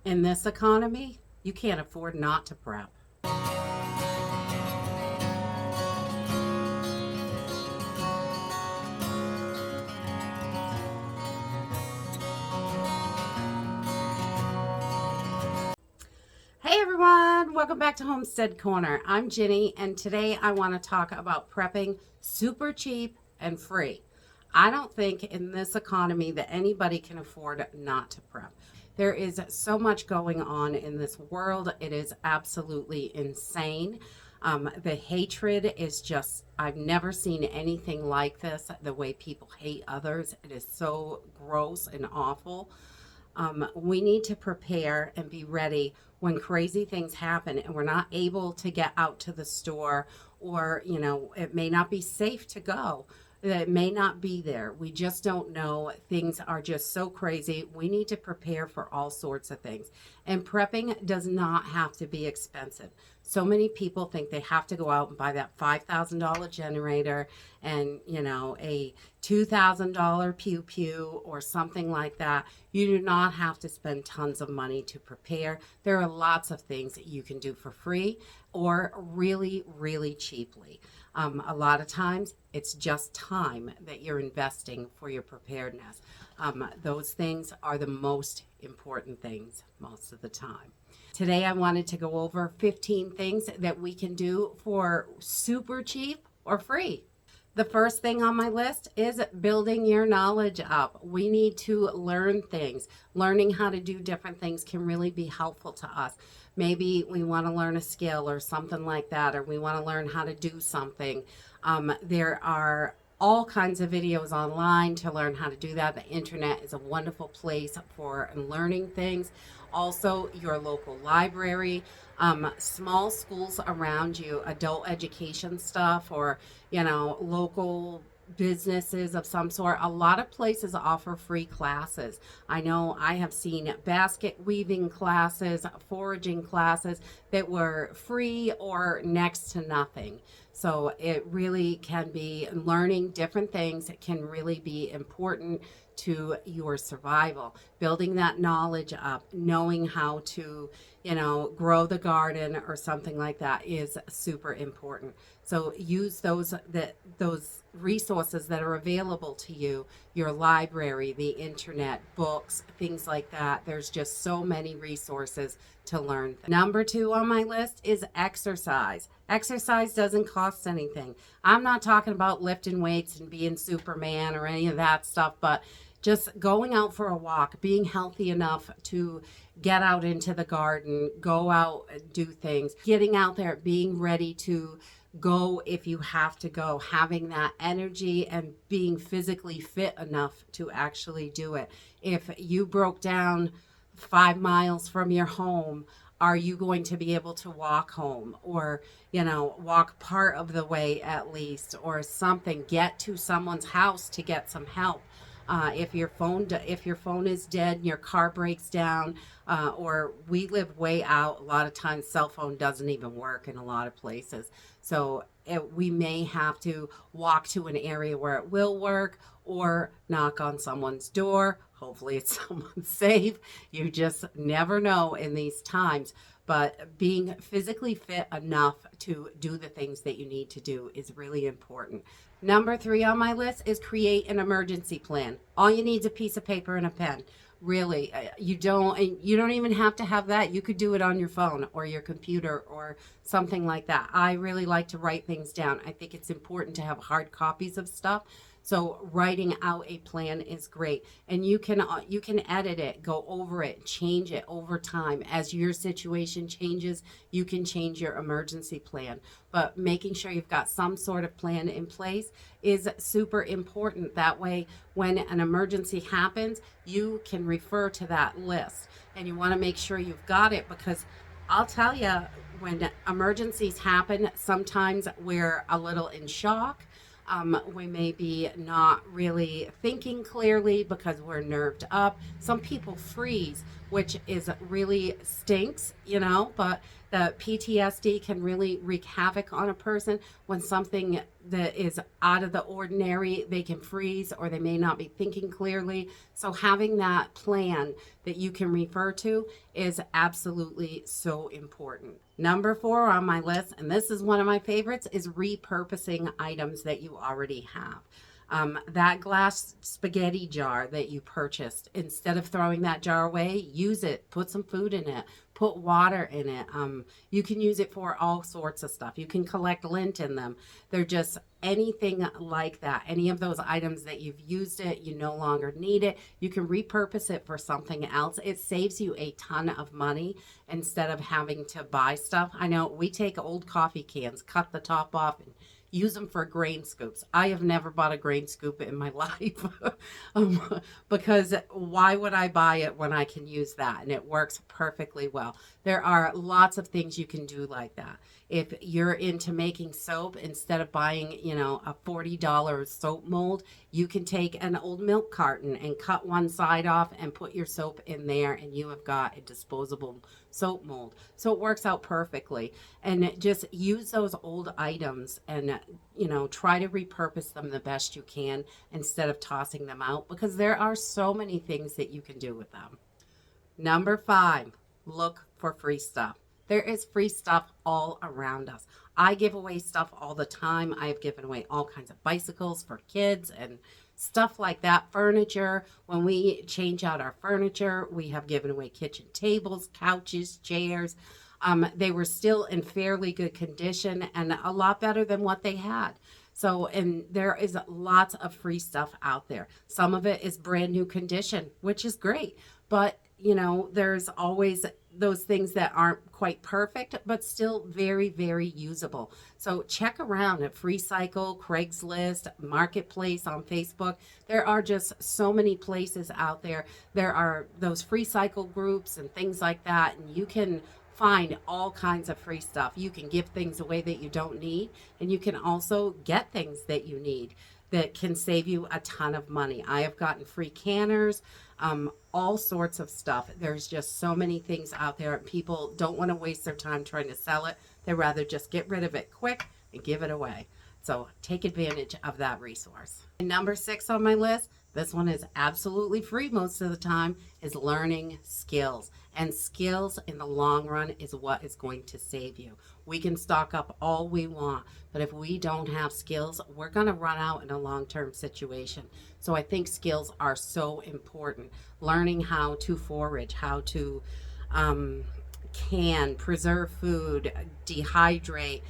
In this economy, you can't afford not to prep. Hey everyone, welcome back to Homestead Corner. I'm Ginny, and today I want to talk about prepping super cheap and free. I don't think in this economy that anybody can afford not to prep. There is so much going on in this world. It is absolutely insane. The hatred is just, I've never seen anything like this. The way people hate others, it is so gross and awful. We need to prepare and be ready when crazy things happen and we're not able to get out to the store, or it may not be safe to go. It may not be there. We just don't know. Things are just so crazy. We need to prepare for all sorts of things. And prepping does not have to be expensive. So many people think they have to go out and buy that $5,000 generator and, a $2,000 pew pew or something like that. You do not have to spend tons of money to prepare. There are lots of things that you can do for free or really, really cheaply. A lot of times it's just time that you're investing for your preparedness. Those things are the most important things most of the time. Today I wanted to go over 15 things that we can do for super cheap or free. The first thing on my list is building your knowledge up. We need to learn things. Learning how to do different things can really be helpful to us. Maybe we want to learn a skill or something like that, or we want to learn how to do something. There are all kinds of videos online to learn how to do that. The internet is a wonderful place for learning things. Also, your local library, small schools around you, adult education stuff, or local businesses of some sort. A lot of places offer free classes. I know I have seen basket weaving classes, foraging classes that were free or next to nothing. So it really can be learning different things. It can really be important to your survival. Building that knowledge up, knowing how to, grow the garden or something like that is super important. So use those resources that are available to you, your library, the internet, books, things like that. There's just so many resources to learn. Number 2 on my list is exercise. Exercise doesn't cost anything. I'm not talking about lifting weights and being Superman or any of that stuff, but just going out for a walk, being healthy enough to get out into the garden, go out and do things, getting out there, being ready to go if you have to go, having that energy and being physically fit enough to actually do it. If you broke down 5 miles from your home, are you going to be able to walk home, or walk part of the way at least, or something? Get to someone's house to get some help. If your phone is dead and your car breaks down, or we live way out, a lot of times cell phone doesn't even work in a lot of places. So we may have to walk to an area where it will work, or knock on someone's door. Hopefully it's someone safe. You just never know in these times. But being physically fit enough to do the things that you need to do is really important. Number 3 on my list is create an emergency plan. All you need is a piece of paper and a pen. Really, you don't even have to have that. You could do it on your phone or your computer or something like that. I really like to write things down. I think it's important to have hard copies of stuff. So writing out a plan is great, and you can edit it, go over it, change it over time. As your situation changes, you can change your emergency plan. But making sure you've got some sort of plan in place is super important. That way, when an emergency happens, you can refer to that list, and you want to make sure you've got it, because I'll tell you, when emergencies happen, sometimes we're a little in shock. We may be not really thinking clearly because we're nerved up. Some people freeze, which is really stinks, but the PTSD can really wreak havoc on a person when something that is out of the ordinary, they can freeze or they may not be thinking clearly. So having that plan that you can refer to is absolutely so important. Number 4 on my list, and this is one of my favorites, is repurposing items that you already have. That glass spaghetti jar that you purchased, instead of throwing that jar away, use it, put some food in it, put water in it. You can use it for all sorts of stuff. You can collect lint in them. They're just anything like that. Any of those items that you've used it, you no longer need it, you can repurpose it for something else. It saves you a ton of money instead of having to buy stuff. I know we take old coffee cans, cut the top off, and use them for grain scoops. I have never bought a grain scoop in my life because why would I buy it when I can use that? And it works perfectly well. There are lots of things you can do like that. If you're into making soap, instead of buying, a $40 soap mold, you can take an old milk carton and cut one side off and put your soap in there, and you have got a disposable soap mold. So it works out perfectly. And just use those old items and, try to repurpose them the best you can instead of tossing them out, because there are so many things that you can do with them. Number 5, look for free stuff. There is free stuff all around us. I give away stuff all the time. I have given away all kinds of bicycles for kids and stuff like that. Furniture. When we change out our furniture, we have given away kitchen tables, couches, chairs. They were still in fairly good condition and a lot better than what they had. So, and there is lots of free stuff out there. Some of it is brand new condition, which is great. But, there's always those things that aren't quite perfect, but still very, very usable. So check around at FreeCycle, Craigslist, Marketplace on Facebook. There are just so many places out there. There are those FreeCycle groups and things like that, and you can find all kinds of free stuff. You can give things away that you don't need, and you can also get things that you need that can save you a ton of money. I have gotten free canners, all sorts of stuff. There's just so many things out there. People don't want to waste their time trying to sell it. They'd rather just get rid of it quick and give it away. So take advantage of that resource. And number 6 on my list, this one is absolutely free most of the time, is learning skills. And skills in the long run is what is going to save you. We can stock up all we want, but if we don't have skills, we're going to run out in a long-term situation. So I think skills are so important. Learning how to forage, how to can, preserve food, dehydrate,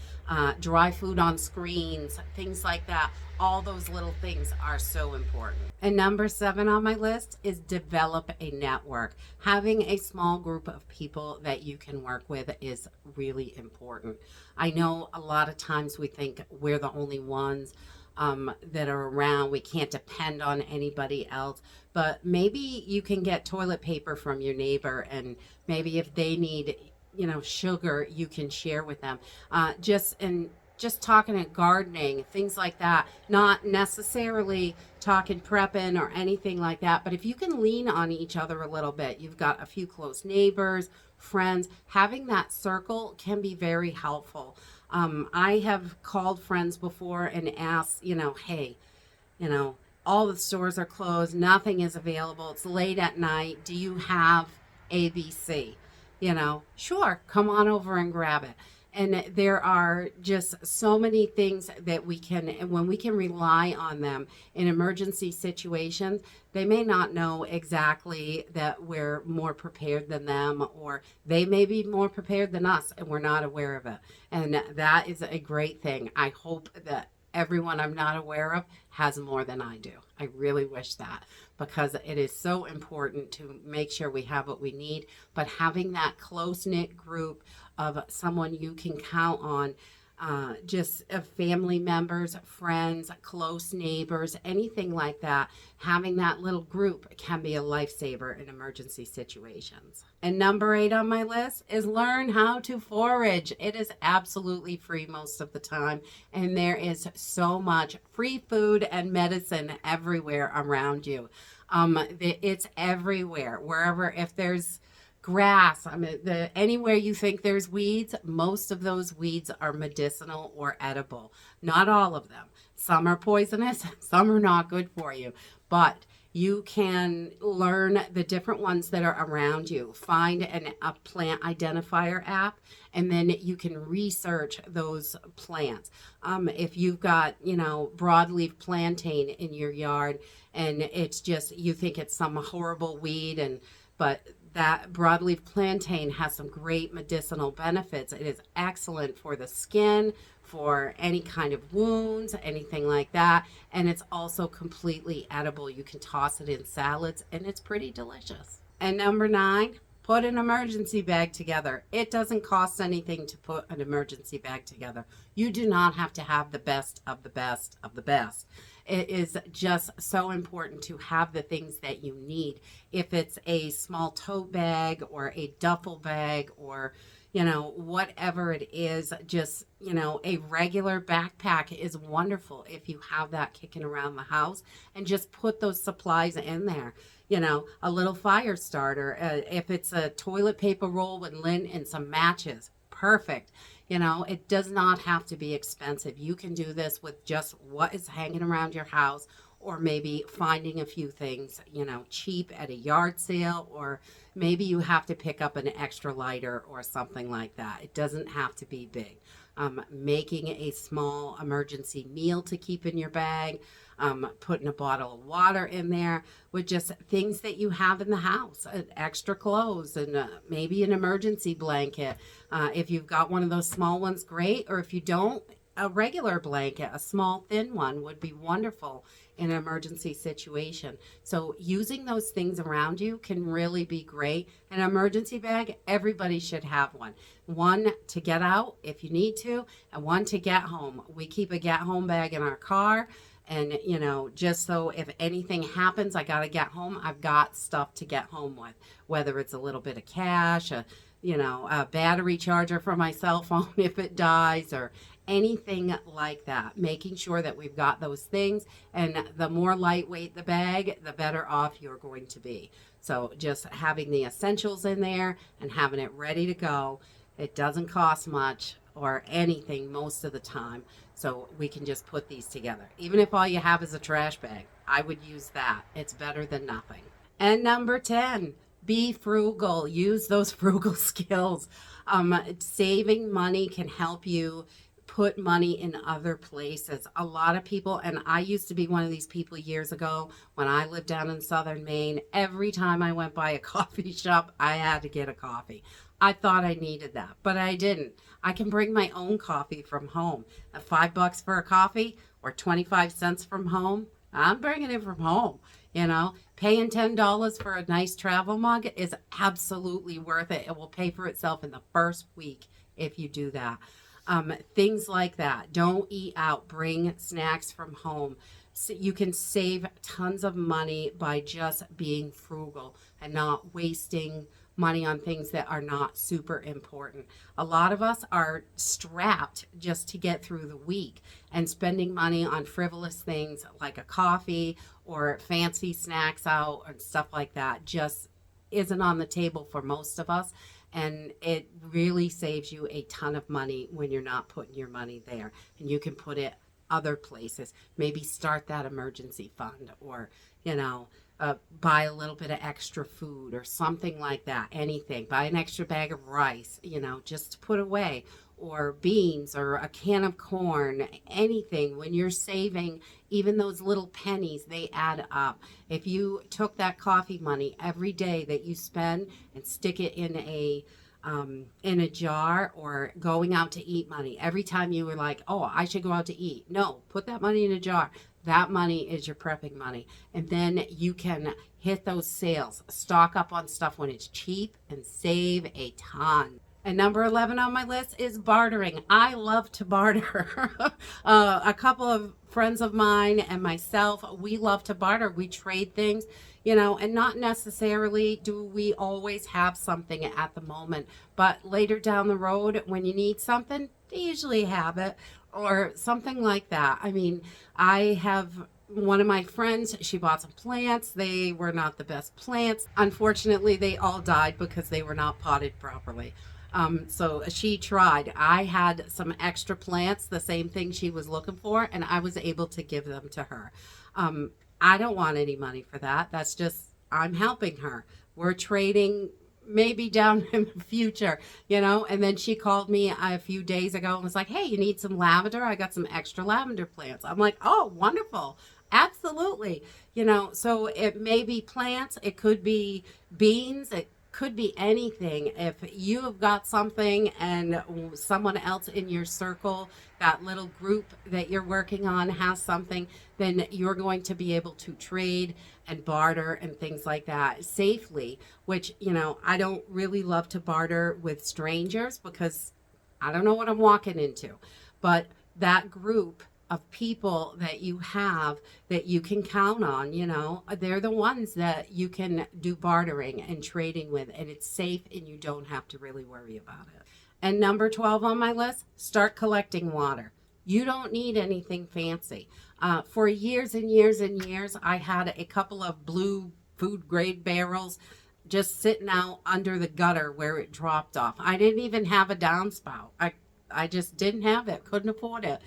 dry food on screens, things like that. All those little things are so important. And number 7 on my list is develop a network. Having a small group of people that you can work with is really important. I know a lot of times we think we're the only ones that are around. We can't depend on anybody else, but maybe you can get toilet paper from your neighbor, and maybe if they need, sugar, you can share with them. Just talking at gardening, things like that, not necessarily talking prepping or anything like that, but if you can lean on each other a little bit, you've got a few close neighbors, friends, having that circle can be very helpful. I have called friends before and asked, hey, all the stores are closed, nothing is available, it's late at night, do you have ABC? Sure, come on over and grab it. And there are just so many things that we can, and when we can rely on them in emergency situations, they may not know exactly that we're more prepared than them, or they may be more prepared than us and we're not aware of it. And that is a great thing. I hope that everyone I'm not aware of has more than I do. I really wish that, because it is so important to make sure we have what we need. But having that close-knit group of someone you can count on, just family members, friends, close neighbors, anything like that, having that little group can be a lifesaver in emergency situations. And number 8 on my list is learn how to forage. It is absolutely free most of the time, and there is so much free food and medicine everywhere around you. It's everywhere. Wherever, if there's grass. I mean, anywhere you think there's weeds, most of those weeds are medicinal or edible. Not all of them. Some are poisonous, some are not good for you. But you can learn the different ones that are around you. Find a plant identifier app, and then you can research those plants. If you've got, broadleaf plantain in your yard, and it's just, you think it's some horrible weed, but that broadleaf plantain has some great medicinal benefits. It is excellent for the skin, for any kind of wounds, anything like that. And it's also completely edible. You can toss it in salads, and it's pretty delicious. And number 9, put an emergency bag together. It doesn't cost anything to put an emergency bag together. You do not have to have the best of the best of the best. It is just so important to have the things that you need. If it's a small tote bag or a duffel bag or whatever it is, just, a regular backpack is wonderful if you have that kicking around the house, and just put those supplies in there. A little fire starter, if it's a toilet paper roll with lint and some matches, perfect. It does not have to be expensive. You can do this with just what is hanging around your house, or maybe finding a few things, cheap at a yard sale, or maybe you have to pick up an extra lighter or something like that. It doesn't have to be big. Making a small emergency meal to keep in your bag, putting a bottle of water in there, with just things that you have in the house, extra clothes, and maybe an emergency blanket. If you've got one of those small ones, great. Or if you don't, a regular blanket, a small thin one, would be wonderful in an emergency situation. So using those things around you can really be great. An emergency bag, everybody should have one. One to get out if you need to, and one to get home. We keep a get home bag in our car. And, just so if anything happens, I got to get home, I've got stuff to get home with, whether it's a little bit of cash, a battery charger for my cell phone if it dies, or anything like that. Making sure that we've got those things, and the more lightweight the bag, the better off you're going to be. So just having the essentials in there and having it ready to go. It doesn't cost much or anything most of the time. So we can just put these together. Even if all you have is a trash bag, I would use that. It's better than nothing. And number 10, be frugal. Use those frugal skills. Saving money can help you put money in other places. A lot of people, and I used to be one of these people years ago when I lived down in southern Maine, every time I went by a coffee shop, I had to get a coffee. I thought I needed that, but I didn't. I can bring my own coffee from home. At $5 for a coffee or 25 cents from home, I'm bringing it from home. Paying $10 for a nice travel mug is absolutely worth it. It will pay for itself in the first week if you do that. Things like that. Don't eat out. Bring snacks from home. So you can save tons of money by just being frugal and not wasting money on things that are not super important. A lot of us are strapped just to get through the week, and spending money on frivolous things like a coffee or fancy snacks out and stuff like that just isn't on the table for most of us. And it really saves you a ton of money when you're not putting your money there, and you can put it other places. Maybe start that emergency fund, or buy a little bit of extra food or something like that. Anything. Buy an extra bag of rice, just to put away, or beans, or a can of corn. Anything. When you're saving, even those little pennies, they add up. If you took that coffee money every day that you spend and stick it in a jar, or going out to eat money, every time you were like, oh, I should go out to eat. No, put that money in a jar. That money is your prepping money. And then you can hit those sales, stock up on stuff when it's cheap, and save a ton. And number 11 on my list is bartering. I love to barter. A couple of friends of mine and myself, we love to barter. We trade things, and not necessarily do we always have something at the moment. But later down the road, when you need something, they usually have it, or something like that. I mean, I have one of my friends, she bought some plants. They were not the best plants. Unfortunately, they all died because they were not potted properly. So she tried. I had some extra plants, the same thing she was looking for, and I was able to give them to her. Um, I don't want any money for that. That's just, I'm helping her. We're trading maybe down in the future, And then she called me a few days ago and was like, hey, you need some lavender? I got some extra lavender plants. I'm like, oh, wonderful. Absolutely. So it may be plants, it could be beans, it could be anything. If you have got something and someone else in your circle, that little group that you're working on has something, then you're going to be able to trade and barter and things like that safely, which, I don't really love to barter with strangers because I don't know what I'm walking into. But that group of people that you have that you can count on, they're the ones that you can do bartering and trading with, and it's safe and you don't have to really worry about it. And number 12 on my list, start collecting water. You don't need anything fancy. For years and years and years, I had a couple of blue food grade barrels just sitting out under the gutter where it dropped off. I didn't even have a downspout. I just didn't have it, couldn't afford it.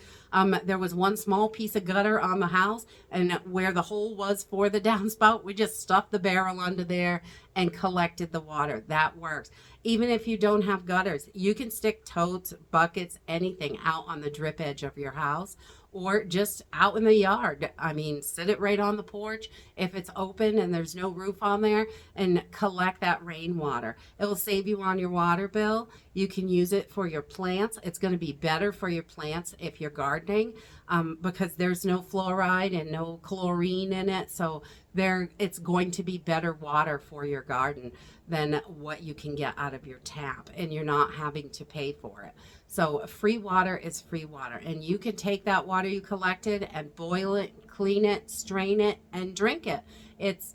There was one small piece of gutter on the house, and where the hole was for the downspout, we just stuffed the barrel under there and collected the water. That works. Even if you don't have gutters, you can stick totes, buckets, anything out on the drip edge of your house or just out in the yard. I mean, sit it right on the porch if it's open and there's no roof on there, and collect that rainwater. It will save you on your water bill. You can use it for your plants. It's going to be better for your plants if you're gardening, because there's no fluoride and no chlorine in it. So it's going to be better water for your garden than what you can get out of your tap, and you're not having to pay for it. So free water is free water, and you can take that water you collected and boil it, clean it, strain it, and drink it. It's,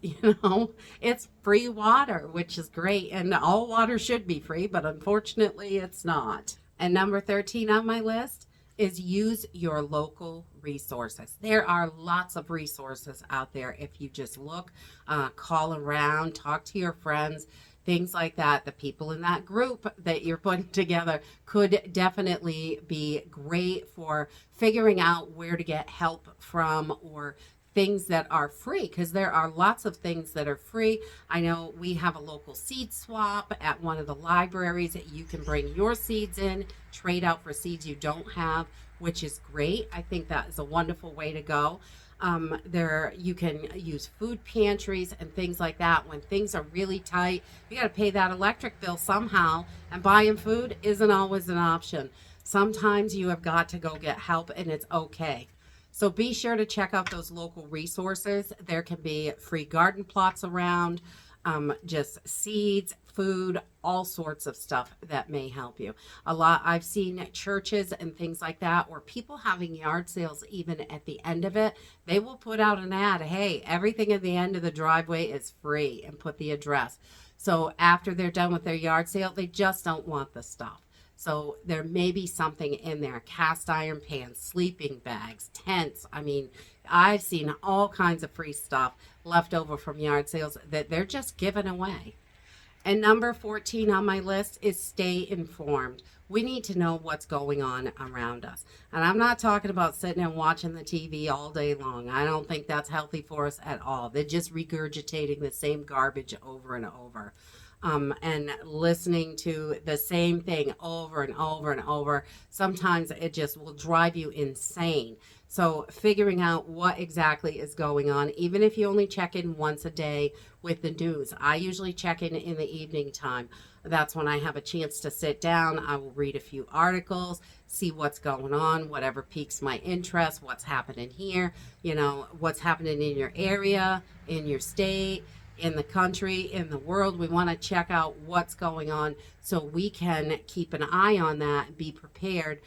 it's free water, which is great. And all water should be free, but unfortunately it's not. And number 13 on my list is use your local resources. There are lots of resources out there if you just look, call around, talk to your friends, things like that. The people in that group that you're putting together could definitely be great for figuring out where to get help from, or things that are free, because there are lots of things that are free. I know we have a local seed swap at one of the libraries that you can bring your seeds in, trade out for seeds you don't have, which is great. I think that is a wonderful way to go. There you can use food pantries and things like that. When things are really tight, you got to pay that electric bill somehow, and buying food isn't always an option. Sometimes you have got to go get help, and it's okay. So be sure to check out those local resources. There can be free garden plots around, just seeds, food, all sorts of stuff that may help you. I've seen churches and things like that, or people having yard sales even at the end of it. They will put out an ad, hey, everything at the end of the driveway is free, and put the address. So after they're done with their yard sale, they just don't want the stuff. So there may be something in there, cast iron pans, sleeping bags, tents. I mean, I've seen all kinds of free stuff left over from yard sales that they're just giving away. And number 14 on my list is stay informed. We need to know what's going on around us. And I'm not talking about sitting and watching the TV all day long. I don't think that's healthy for us at all. They're just regurgitating the same garbage over and over. And listening to the same thing over and over and over. Sometimes it just will drive you insane. So figuring out what exactly is going on, even if you only check in once a day with the news. I usually check in the evening time. That's when I have a chance to sit down. I will read a few articles, see what's going on, whatever piques my interest, what's happening here, what's happening in your area, in your state, in the country, in the world. We want to check out what's going on so we can keep an eye on that, be prepared,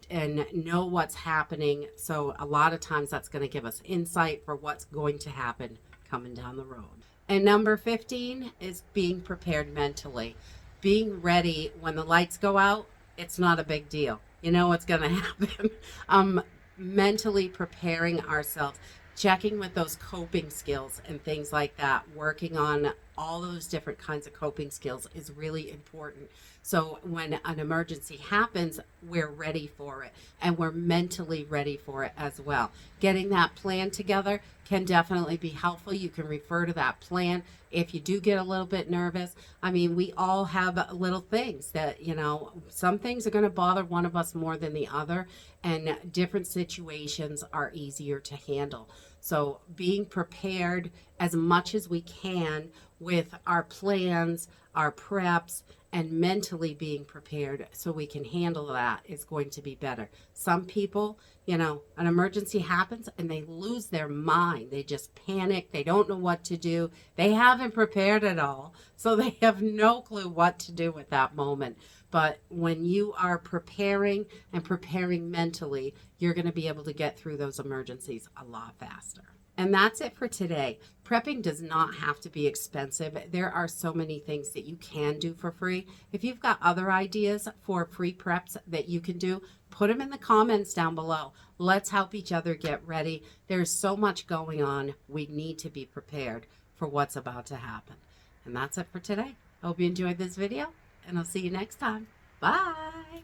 and know what's happening. So a lot of times that's going to give us insight for what's going to happen coming down the road. And number 15 is being prepared mentally. Being ready when the lights go out, it's not a big deal. You know what's going to happen. Mentally preparing ourselves, checking with those coping skills and things like that, working on all those different kinds of coping skills is really important. So when an emergency happens, we're ready for it and we're mentally ready for it as well. Getting that plan together can definitely be helpful. You can refer to that plan if you do get a little bit nervous. I mean, we all have little things that, some things are going to bother one of us more than the other, and different situations are easier to handle. So being prepared as much as we can with our plans, our preps, and mentally being prepared so we can handle that is going to be better. Some people, an emergency happens and they lose their mind. They just panic. They don't know what to do. They haven't prepared at all. So they have no clue what to do at that moment. But when you are preparing and preparing mentally, you're going to be able to get through those emergencies a lot faster. And that's it for today. Prepping does not have to be expensive. There are so many things that you can do for free. If you've got other ideas for free preps that you can do, put them in the comments down below. Let's help each other get ready. There's so much going on. We need to be prepared for what's about to happen. And that's it for today. I hope you enjoyed this video, and I'll see you next time. Bye.